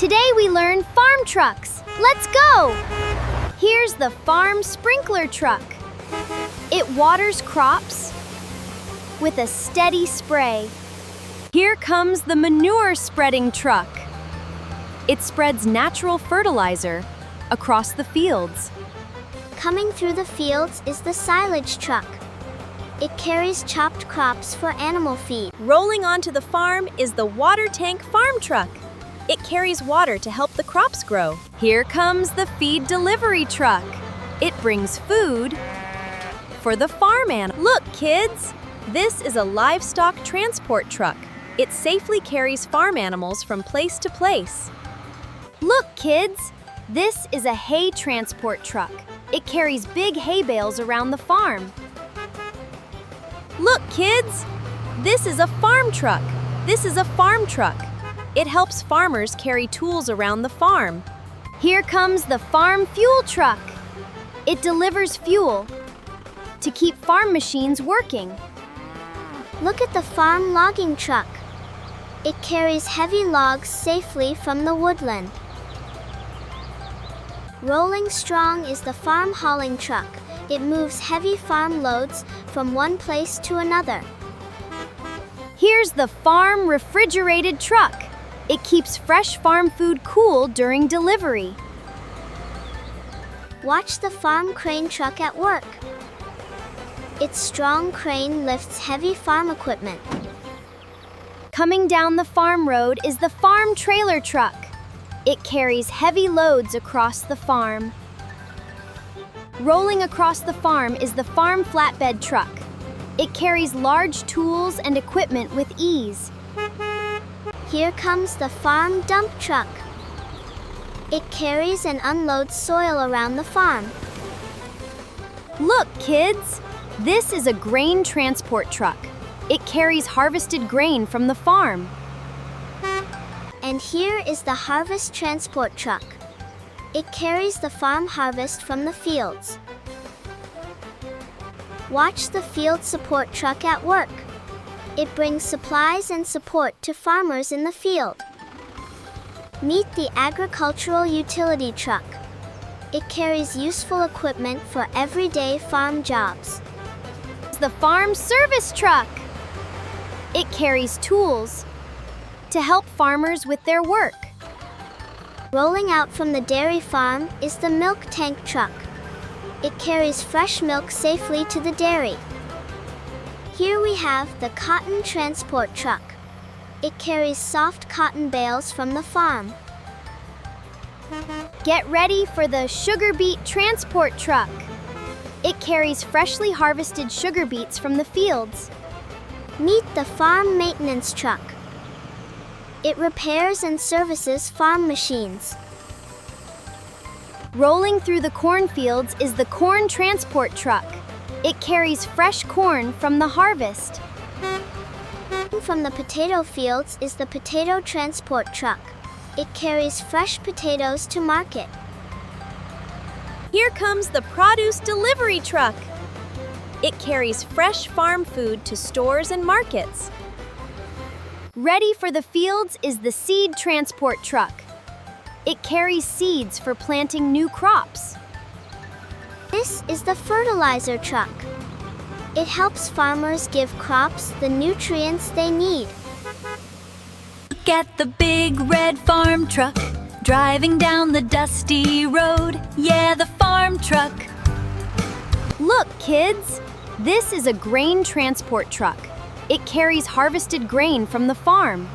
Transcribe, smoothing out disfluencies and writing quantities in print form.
Today we learn farm trucks. Let's go! Here's the farm sprinkler truck. It waters crops with a steady spray. Here comes the manure spreading truck. It spreads natural fertilizer across the fields. Coming through the fields is the silage truck. It carries chopped crops for animal feed. Rolling onto the farm is the water tank farm truck. It carries water to help the crops grow. Here comes the feed delivery truck. It brings food for the farm animals. Look, kids! This is a livestock transport truck. It safely carries farm animals from place to place. Look, kids! This is a hay transport truck. It carries big hay bales around the farm. Look, kids! This is a farm truck. This is a farm truck. It helps farmers carry tools around the farm. Here comes the farm fuel truck. It delivers fuel to keep farm machines working. Look at the farm logging truck. It carries heavy logs safely from the woodland. Rolling Strong is the farm hauling truck. It moves heavy farm loads from one place to another. Here's the farm refrigerated truck. It keeps fresh farm food cool during delivery. Watch the farm crane truck at work. Its strong crane lifts heavy farm equipment. Coming down the farm road is the farm trailer truck. It carries heavy loads across the farm. Rolling across the farm is the farm flatbed truck. It carries large tools and equipment with ease. Here comes the farm dump truck. It carries and unloads soil around the farm. Look, kids! This is a grain transport truck. It carries harvested grain from the farm. And here is the harvest transport truck. It carries the farm harvest from the fields. Watch the field support truck at work. It brings supplies and support to farmers in the field. Meet the agricultural utility truck. It carries useful equipment for everyday farm jobs. The farm service truck. It carries tools to help farmers with their work. Rolling out from the dairy farm is the milk tank truck. It carries fresh milk safely to the dairy. Here we have the cotton transport truck. It carries soft cotton bales from the farm. Get ready for the sugar beet transport truck. It carries freshly harvested sugar beets from the fields. Meet the farm maintenance truck. It repairs and services farm machines. Rolling through the cornfields is the corn transport truck. It carries fresh corn from the harvest. From the potato fields is the potato transport truck. It carries fresh potatoes to market. Here comes the produce delivery truck. It carries fresh farm food to stores and markets. Ready for the fields is the seed transport truck. It carries seeds for planting new crops. This is the fertilizer truck. It helps farmers give crops the nutrients they need. Look at the big red farm truck driving down the dusty road. Yeah, the farm truck. Look, kids! This is a grain transport truck. It carries harvested grain from the farm.